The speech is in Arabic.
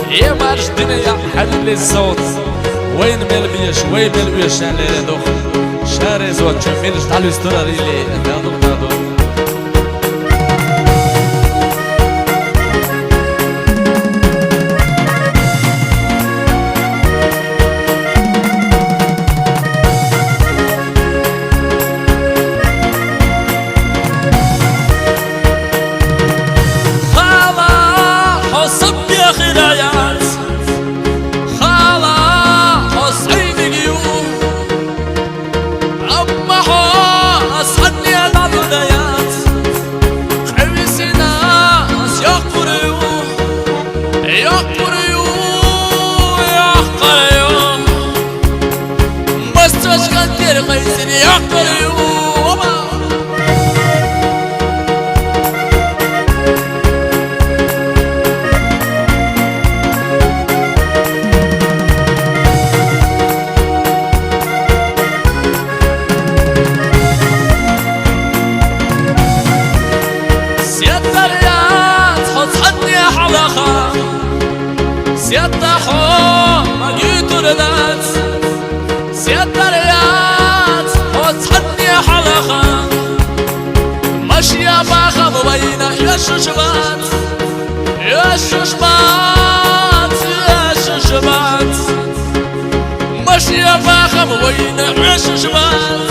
يا مارش الدنيا حل الصوت وين ملبيش وين ملبيش على دوخ شاري زوت تشميلش تعالوا يستراري لي نادو قيسين يعقل يوما سيادة رياض حطني حلقة سيادة حوم ما جيت ولدت سيادة رياض حطني حلقة ماشية باخذ بينا يا ششبات يا ششبات يا ششبات ماشية باخذ بينا يا ششبات